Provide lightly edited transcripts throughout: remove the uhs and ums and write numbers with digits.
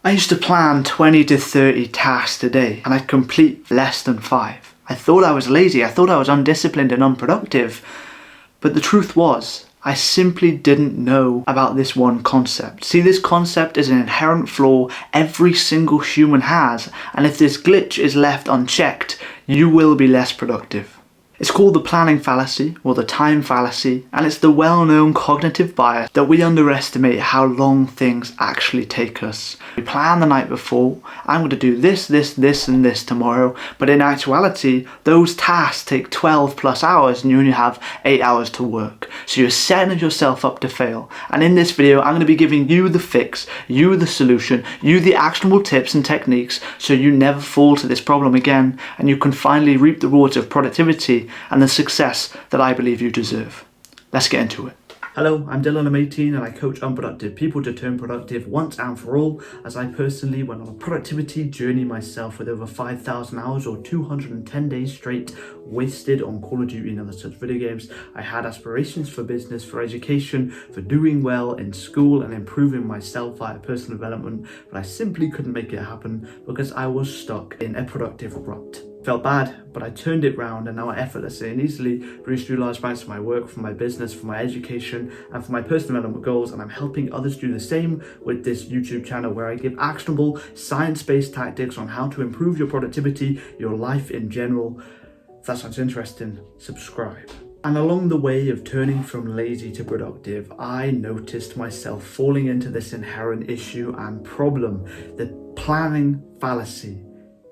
I used to plan 20 to 30 tasks a day and I'd complete less than 5. I thought I was lazy, I thought I was undisciplined and unproductive, but the truth was, I simply didn't know about this one concept. See, this concept is an inherent flaw every single human has, and if this glitch is left unchecked, you will be less productive. It's called the planning fallacy or the time fallacy, and it's the well-known cognitive bias that we underestimate how long things actually take us. We plan the night before, I'm going to do this, and this tomorrow, but in actuality, those tasks take 12 plus hours and you only have 8 hours to work. So you're setting yourself up to fail. And in this video, I'm going to be giving you the fix, you the solution, you the actionable tips and techniques so you never fall to this problem again and you can finally reap the rewards of productivity and the success that I believe you deserve. Let's get into it. Hello, I'm Dylan, I'm 18 and I coach unproductive people to turn productive once and for all, as I personally went on a productivity journey myself with over 5,000 hours or 210 days straight wasted on Call of Duty and other such video games. I had aspirations for business, for education, for doing well in school and improving myself via personal development, but I simply couldn't make it happen because I was stuck in a productive rut. Felt bad, but I turned it round and now I effortlessly and easily produce through large amounts of my work, for my business, for my education and for my personal development goals, and I'm helping others do the same with this YouTube channel where I give actionable science-based tactics on how to improve your productivity, your life in general. If that sounds interesting, subscribe. And along the way of turning from lazy to productive, I noticed myself falling into this inherent issue and problem, the planning fallacy.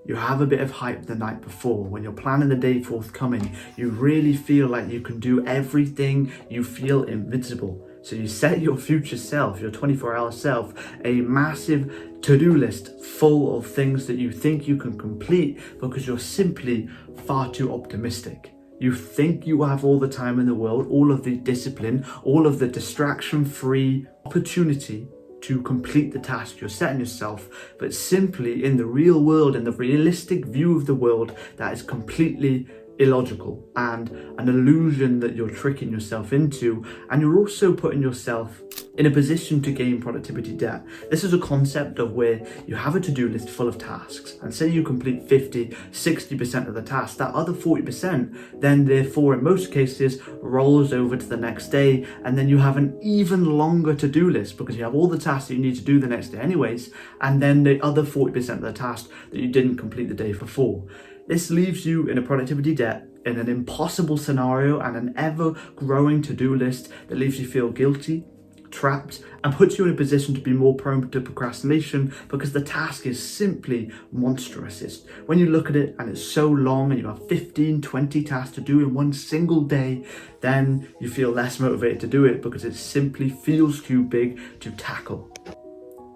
You have a bit of hype the night before. When you're planning the day forthcoming, you really feel like you can do everything. You feel invincible. So you set your future self, your 24-hour self, a massive to-do list full of things that you think you can complete because you're simply far too optimistic. You think you have all the time in the world, all of the discipline, all of the distraction-free opportunity to complete the task you're setting yourself, but simply in the real world, in the realistic view of the world, that is completely illogical and an illusion that you're tricking yourself into, and you're also putting yourself in a position to gain productivity debt. This is a concept of where you have a to-do list full of tasks and say you complete 50-60% of the tasks, that other 40% then therefore in most cases rolls over to the next day, and then you have an even longer to-do list because you have all the tasks that you need to do the next day anyways, and then the other 40% of the tasks that you didn't complete the day before. This leaves you in a productivity debt, in an impossible scenario and an ever-growing to-do list that leaves you feel guilty, trapped, and puts you in a position to be more prone to procrastination because the task is simply monstrous. It's, when you look at it and it's so long and you have 15-20 tasks to do in one single day, then you feel less motivated to do it because it simply feels too big to tackle.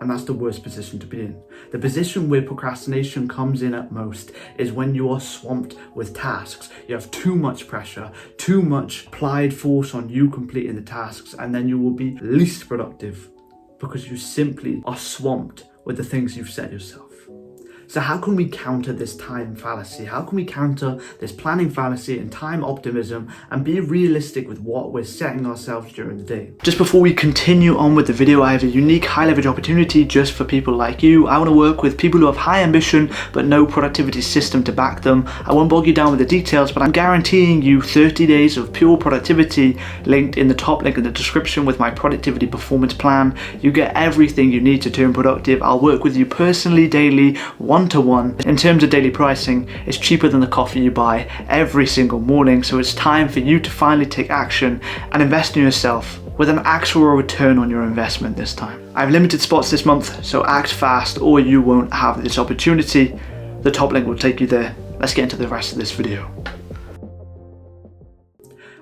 And that's the worst position to be in. The position where procrastination comes in at most is when you are swamped with tasks. You have too much pressure, too much applied force on you completing the tasks, and then you will be least productive because you simply are swamped with the things you've set yourself. So how can we counter this time fallacy? How can we counter this planning fallacy and time optimism and be realistic with what we're setting ourselves during the day? Just before we continue on with the video, I have a unique high leverage opportunity just for people like you. I want to work with people who have high ambition but no productivity system to back them. I won't bog you down with the details, but I'm guaranteeing you 30 days of pure productivity linked in the top link in the description with my productivity performance plan. You get everything you need to turn productive. I'll work with you personally, daily, one-to-one. In terms of daily pricing, it's cheaper than the coffee you buy every single morning, so it's time for you to finally take action and invest in yourself with an actual return on your investment this time. I have limited spots this month, so act fast or you won't have this opportunity. The top link will take you there. Let's get into the rest of this video.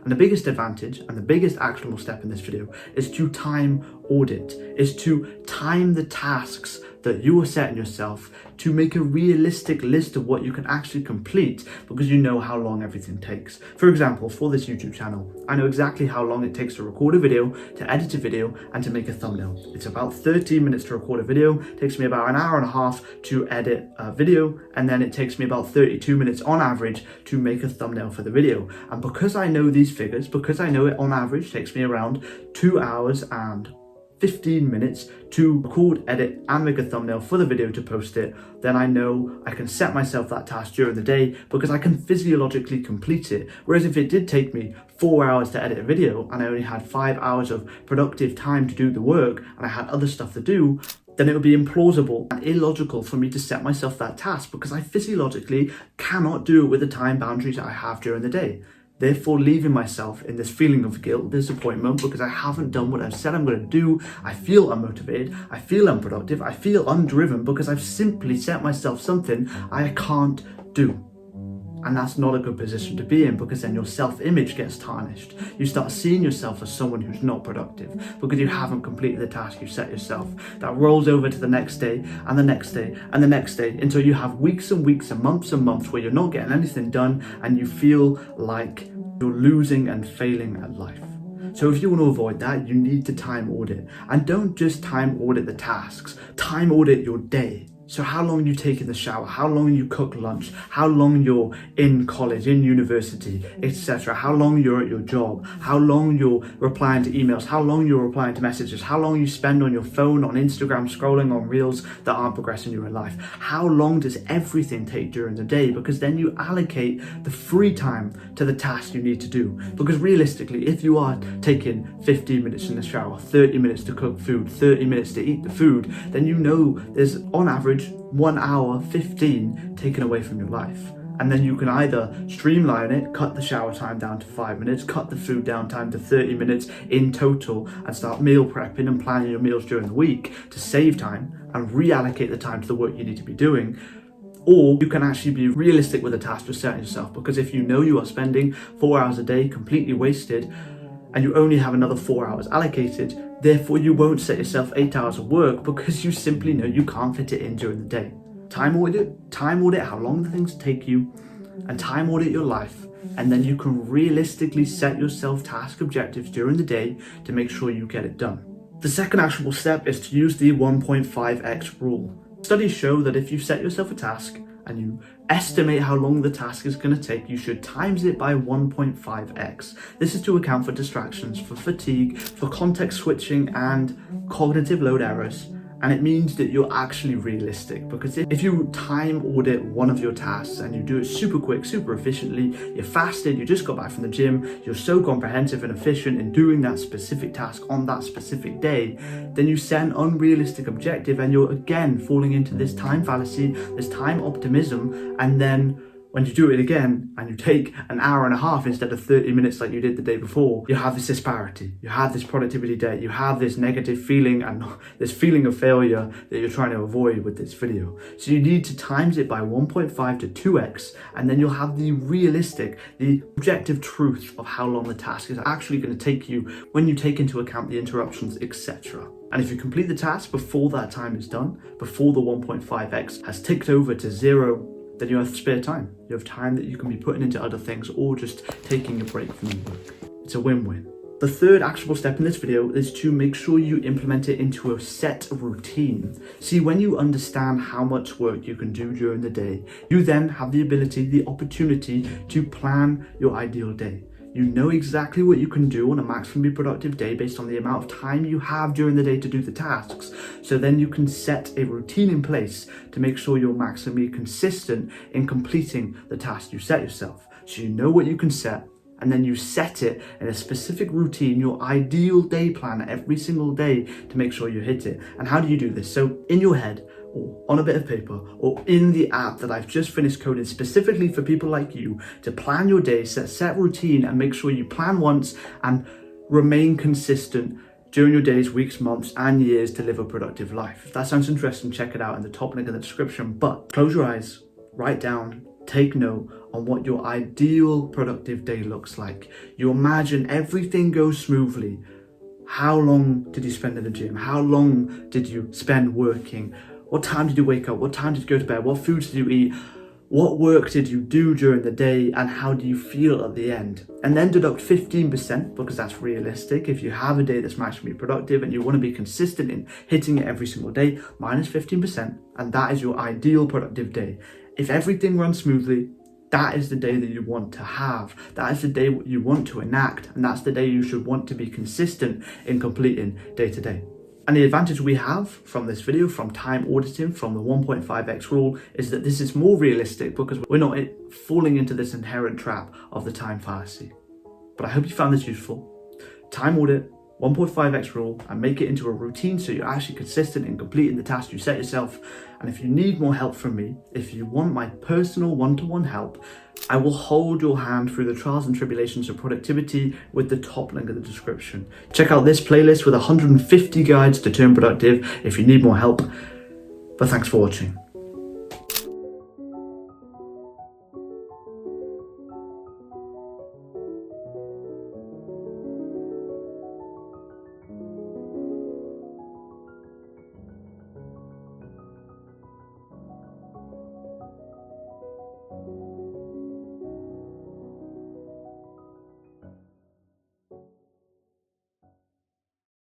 And the biggest advantage and the biggest actionable step in this video is to time audit, is to time the tasks that you are setting yourself to make a realistic list of what you can actually complete because you know how long everything takes. For example, for this YouTube channel, I know exactly how long it takes to record a video, to edit a video, and to make a thumbnail. It's about 13 minutes to record a video, it takes me about an hour and a half to edit a video, and then it takes me about 32 minutes on average to make a thumbnail for the video. And because I know these figures, because I know it on average takes me around 2 hours and 15 minutes to record, edit, and make a thumbnail for the video to post it, then I know I can set myself that task during the day because I can physiologically complete it. Whereas if it did take me 4 hours to edit a video and I only had 5 hours of productive time to do the work and I had other stuff to do, then it would be implausible and illogical for me to set myself that task because I physiologically cannot do it with the time boundaries I have during the day. Therefore, leaving myself in this feeling of guilt, disappointment, because I haven't done what I've said I'm going to do. I feel unmotivated, I feel unproductive, I feel undriven because I've simply set myself something I can't do. And that's not a good position to be in because then your self-image gets tarnished. You start seeing yourself as someone who's not productive because you haven't completed the task you set yourself. That rolls over to the next day and the next day and the next day until you have weeks and weeks and months where you're not getting anything done and you feel like you're losing and failing at life. So if you want to avoid that, you need to time audit. And don't just time audit the tasks, time audit your day. So how long you take in the shower, how long you cook lunch, how long you're in college, in university, etc. How long you're at your job, how long you're replying to emails, how long you're replying to messages, how long you spend on your phone, on Instagram, scrolling on reels that aren't progressing you in life. How long does everything take during the day? Because then you allocate the free time to the tasks you need to do. Because realistically, if you are taking 15 minutes in the shower, 30 minutes to cook food, 30 minutes to eat the food, then you know there's on average 1 hour 15 taken away from your life. And then you can either streamline it, cut the shower time down to 5 minutes, cut the food down time to 30 minutes in total, and start meal prepping and planning your meals during the week to save time and reallocate the time to the work you need to be doing. Or you can actually be realistic with the task you're setting yourself, because if you know you are spending 4 hours a day completely wasted and you only have another 4 hours allocated, therefore you won't set yourself 8 hours of work because you simply know you can't fit it in during the day. Time audit how long the things take you, and time audit your life, and then you can realistically set yourself task objectives during the day to make sure you get it done. The second actionable step is to use the 1.5x rule. Studies show that if you set yourself a task and you estimate how long the task is going to take, you should times it by 1.5x. This is to account for distractions, for fatigue, for context switching and cognitive load errors. And it means that you're actually realistic, because if you time audit one of your tasks and you do it super quick, super efficiently, you're fasted, you just got back from the gym, you're so comprehensive and efficient in doing that specific task on that specific day, then you set an unrealistic objective and you're again falling into this time fallacy, this time optimism, and then when you do it again and you take an hour and a half instead of 30 minutes like you did the day before, you have this disparity, you have this productivity debt, you have this negative feeling and this feeling of failure that you're trying to avoid with this video. So you need to times it by 1.5 to 2x, and then you'll have the realistic, the objective truth of how long the task is actually going to take you when you take into account the interruptions, etc. And if you complete the task before that time is done, before the 1.5x has ticked over to 0, then you have spare time. You have time that you can be putting into other things or just taking a break from your work. It's a win-win. The third actionable step in this video is to make sure you implement it into a set routine. See, when you understand how much work you can do during the day, you then have the ability, the opportunity to plan your ideal day. You know exactly what you can do on a maximally productive day based on the amount of time you have during the day to do the tasks. So then you can set a routine in place to make sure you're maximally consistent in completing the task you set yourself. So you know what you can set, and then you set it in a specific routine, your ideal day plan every single day to make sure you hit it. And how do you do this? So in your head, or on a bit of paper, or in the app that I've just finished coding specifically for people like you to plan your day, set routine, and make sure you plan once and remain consistent during your days, weeks, months, and years to live a productive life. If that sounds interesting, check it out in the top link in the description. But close your eyes, write down, take note on what your ideal productive day looks like. You imagine everything goes smoothly. How long did you spend in the gym? How long did you spend working? What time did you wake up? What time did you go to bed? What foods did you eat? What work did you do during the day? And how do you feel at the end? And then deduct 15%, because that's realistic. If you have a day that's maximally productive and you want to be consistent in hitting it every single day, minus 15%, and that is your ideal productive day. If everything runs smoothly, that is the day that you want to have. That is the day you want to enact, and that's the day you should want to be consistent in completing day to day. And the advantage we have from this video, from time auditing, from the 1.5x rule, is that this is more realistic because we're not falling into this inherent trap of the time fallacy. But I hope you found this useful. Time audit, 1.5x rule, and make it into a routine so you're actually consistent in completing the task you set yourself. And if you need more help from me, if you want my personal one-to-one help, I will hold your hand through the trials and tribulations of productivity with the top link in the description. Check out this playlist with 150 guides to turn productive if you need more help. But thanks for watching.